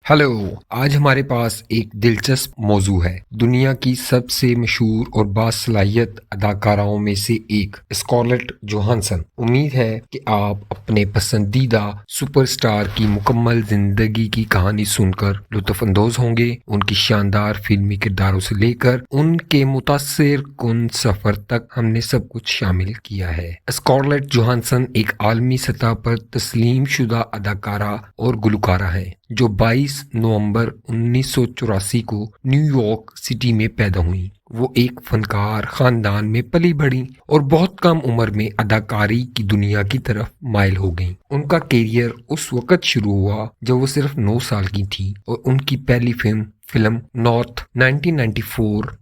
Hello. आज हमारे पास एक दिलचस्प मौजू है। दुनिया की सबसे मशहूर और बासलाहियत अदाकाराओं में से एक स्कारलेट जोहानसन। उम्मीद है कि आप अपने पसंदीदा सुपरस्टार की मुकम्मल जिंदगी की कहानी सुनकर लुत्फअंदोज होंगे। उनकी शानदार फिल्मी किरदारों से लेकर उनके मुतासिर कुन सफर तक हमने सब कुछ शामिल किया है। स्कारलेट जोहानसन एक आलमी सतह पर तस्लीम शुदा अदाकारा और गुलकारा है जो 22 नवंबर 1984 को न्यूयॉर्क सिटी में पैदा हुई। वो एक फनकार खानदान में पली बढ़ी और बहुत कम उम्र में अदाकारी की दुनिया की तरफ माइल हो गई। उनका करियर उस वक्त शुरू हुआ जब वो सिर्फ 9 साल की थी और उनकी पहली फिल्म नॉर्थ 1994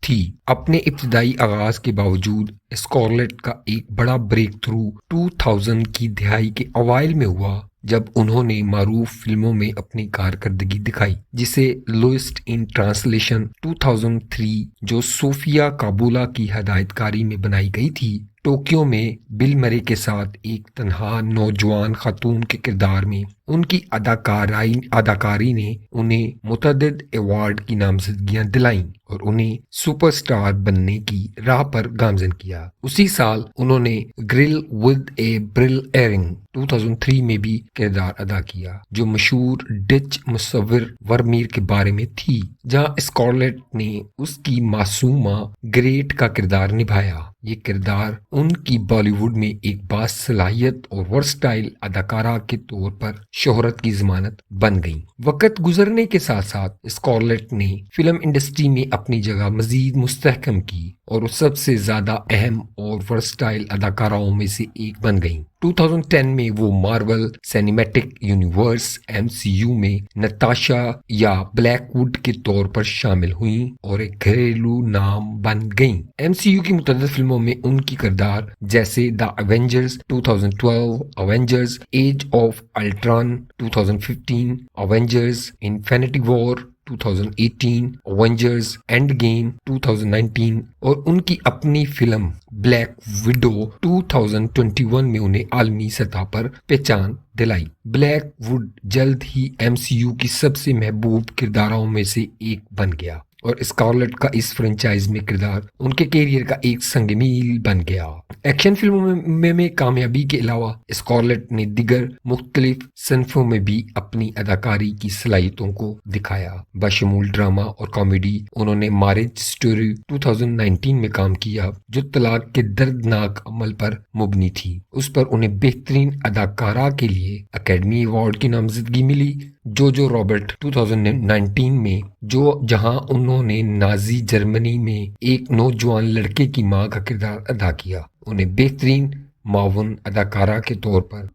थी। अपने इब्तदाई आगाज के बावजूद स्कारलेट का एक बड़ा ब्रेक थ्रू 2000 की दिहाई के अवाइल में हुआ जब उन्होंने मारूफ फिल्मों में अपनी कारकर्दगी दिखाई, जिसे लोस्ट इन ट्रांसलेशन 2003 जो सोफिया काबुला की हदायतकारी में बनाई गई थी, टोक्यो में बिल मरे के साथ एक तन्हा नौजवान खातून के किरदार में उनकी अदाकारी ने उन्हें मुतअद्दिद अवार्ड की नामजदगियां दिलाईं और उन्हें सुपरस्टार बनने की राह पर गामजन किया। उसी साल उन्होंने girl with a pearl earring 2003 में भी किरदार अदा किया, जो मशहूर डच मुसव्विर वर्मीर के बारे में थी, जहां स्कारलेट ने उसकी मासूमा ग्रेट का किरदार निभाया। ये किरदार उनकी बॉलीवुड में एक बासलाहियत और वर्सटाइल अदाकारा के तौर पर शोहरत की जमानत बन गई। वक्त गुजरने के साथ साथ स्कारलेट ने फिल्म इंडस्ट्री में अपनी जगह मजीद मुस्तहकम की और वो सबसे ज्यादा अहम और वर्सटाइल अदाकाराओं में से एक बन गई। 2010 में वो मार्वल सिनेमैटिक यूनिवर्स MCU में नताशा या ब्लैकवुड के तौर पर शामिल हुई और एक घरेलू नाम बन गईं। MCU की मुतअद्दिद फिल्मों में उनकी किरदार जैसे the Avengers 2012, Avengers Age of Ultron 2015, Avengers Infinity War 2018, Avengers Endgame 2019 और उनकी अपनी फिल्म ब्लैक विडो 2021 में उन्हें आलमी सतह पर पहचान दिलाई। ब्लैक वुड जल्द ही MCU की सबसे महबूब किरदारों में से एक बन गया और स्कारलेट का इस फ्रेंचाइज में किरदार उनके कैरियर का एक संगमील बन गया। एक्शन फिल्मों में कामयाबी के अलावा स्कारलेट ने दिगर मुख्तलिफ सनफों में भी अपनी अदाकारी की सलाहियतों को दिखाया, बशमूल ड्रामा और कॉमेडी। उन्होंने मैरिज स्टोरी 2019 में काम किया, जो तलाक के दर्दनाक अमल पर मुबनी थी। उस पर उन्हें बेहतरीन अदाकारा के लिए अकेडमी अवार्ड की नामजदगी मिली। जोजो रॉबर्ट 2019 में जहां उन्होंने नाजी जर्मनी में एक नौजवान लड़के की मां का किरदार अदा किया, उन्हें बेहतरीन मावन अदाकारा के तौर पर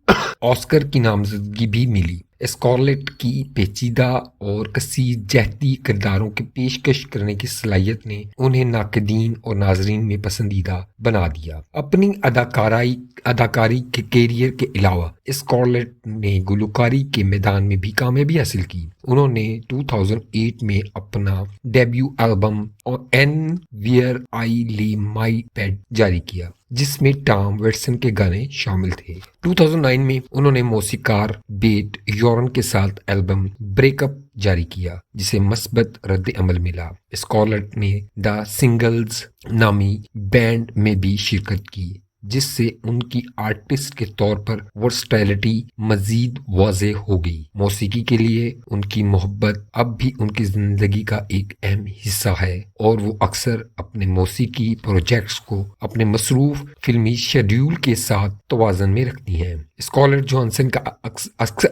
ऑस्कर की नामजदगी भी मिली। स्कारलेट की पेचीदा और कसीर जहती किरदारों की पेशकश करने की सलाहियत ने उन्हें नाकदीन और नाजरीन में पसंदीदा बना दिया। अपनी अदाकारी के कैरियर के अलावा स्कारलेट ने गुलकारी के मैदान में भी कामयाबी हासिल की। उन्होंने 2008 में अपना डेब्यू एल्बम एन वियर आई ले माई पेड जारी किया, जिसमें टॉम वेटसन के गाने शामिल थे। 2009 में उन्होंने मौसीकार बेट यॉरन के साथ एल्बम ब्रेकअप जारी किया, जिसे मस्बत रद्द अमल मिला। स्कारलेट ने द सिंगल्स नामी बैंड में भी शिरकत की, जिससे उनकी आर्टिस्ट के तौर पर वर्सटैलिटी मजीद वाज़ेह हो गई। मौसीकी के लिए उनकी मोहब्बत अब भी उनकी जिंदगी का एक अहम हिस्सा है और वो अक्सर अपने मौसीकी प्रोजेक्ट्स को अपने मसरूफ फिल्मी शेड्यूल के साथ तवाज़न में रखती हैं। स्कारलेट जोहानसन का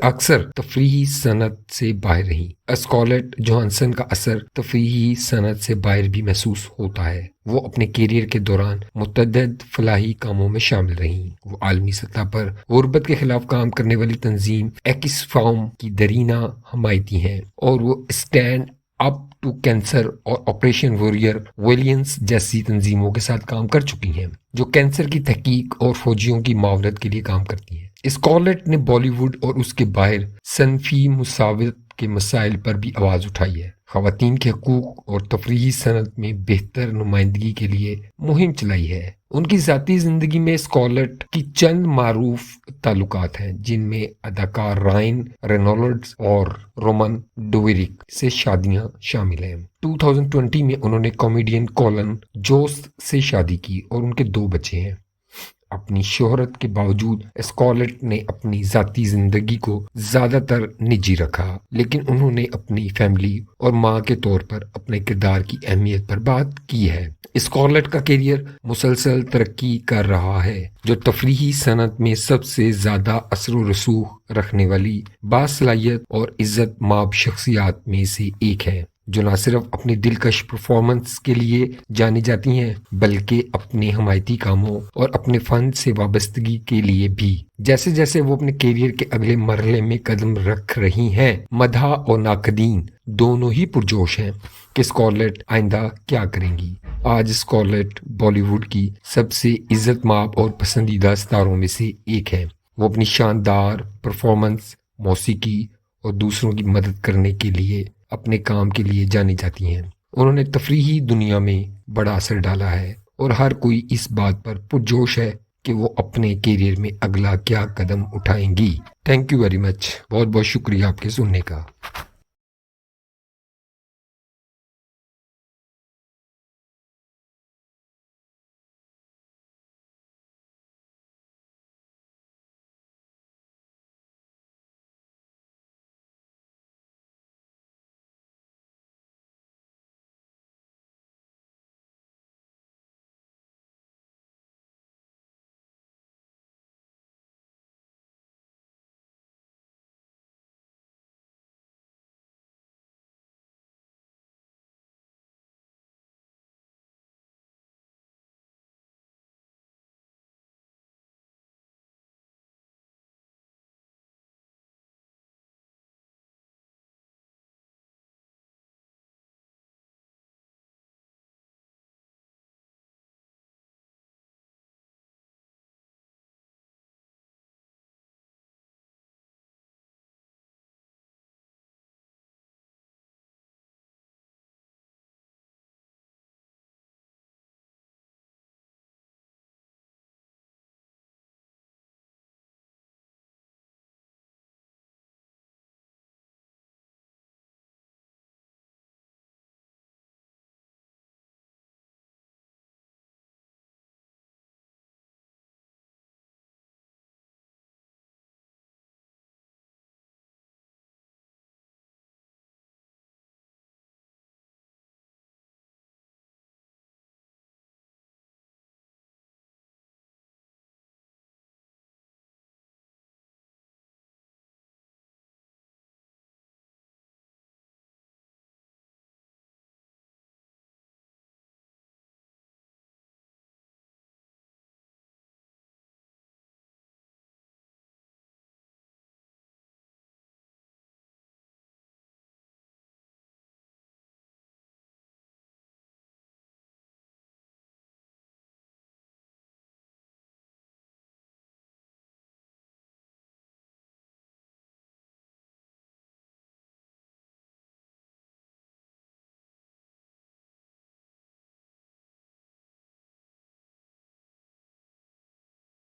अक्सर तफरीही सनत से बाहर रही। स्कारलेट जोहानसन का असर तफरीही सनत से बाहर भी महसूस होता है। वो अपने कैरियर के दौरान मुतअद्दिद फलाही कामों में शामिल रहीं। वो आलमी सतह पर गुर्बत के खिलाफ काम करने वाली तंजीम एक्सफाम की दरीना हमायती हैं और वो स्टैंड अप टू कैंसर और ऑपरेशन वॉरियर वेलियंस जैसी तंजीमों के साथ काम कर चुकी हैं, जो कैंसर की तहकीक और फौजियों की मुआवनत के लिए काम करती हैं। स्कारलेट ने बॉलीवुड और उसके बाहर सनफी मुसावत के मसाइल पर भी आवाज उठाई है। ख़वातीन के हकूक़ और तफरीही सनत में बेहतर नुमाइंदगी के लिए मुहिम चलाई है। ان کی ذاتی زندگی میں اسکارلیٹ کی چند معروف تعلقات ہیں، جن میں اداکار رائن رینولڈز اور رومن ڈویرک سے شادیاں شامل ہیں۔ 2020 میں انہوں نے کامیڈین کولن جوست سے شادی کی اور ان کے 2 بچے ہیں۔ اپنی شہرت کے باوجود اسکارلیٹ نے اپنی ذاتی زندگی کو زیادہ تر نجی رکھا، لیکن انہوں نے اپنی فیملی اور ماں کے طور پر اپنے کردار کی اہمیت پر بات کی ہے۔ اسکارلیٹ کا کیریئر مسلسل ترقی کر رہا ہے، جو تفریحی صنعت میں سب سے زیادہ اثر و رسوخ رکھنے والی باصلاحیت اور عزت مآب شخصیات میں سے ایک ہے، جو نہ صرف اپنی دلکش پرفارمنس کے لیے جانی جاتی ہیں بلکہ اپنے حمایتی کاموں اور اپنے فن سے وابستگی کے لیے بھی۔ جیسے جیسے وہ اپنے کیریئر کے اگلے مرحلے میں قدم رکھ رہی ہیں، مداح اور ناقدین دونوں ہی پرجوش ہیں کہ اسکارلیٹ آئندہ کیا کریں گی۔ آج اسکارلیٹ بالی ووڈ کی سب سے عزت مآب اور پسندیدہ ستاروں میں سے ایک ہے۔ وہ اپنی شاندار پرفارمنس، موسیقی اور دوسروں کی مدد کرنے کے لیے اپنے کام کے لیے جانی جاتی ہیں۔ انہوں نے تفریحی دنیا میں بڑا اثر ڈالا ہے اور ہر کوئی اس بات پر پرجوش ہے کہ وہ اپنے کیریئر میں اگلا کیا قدم اٹھائیں گی۔ تھینک یو ویری مچ، بہت بہت شکریہ آپ کے سننے کا۔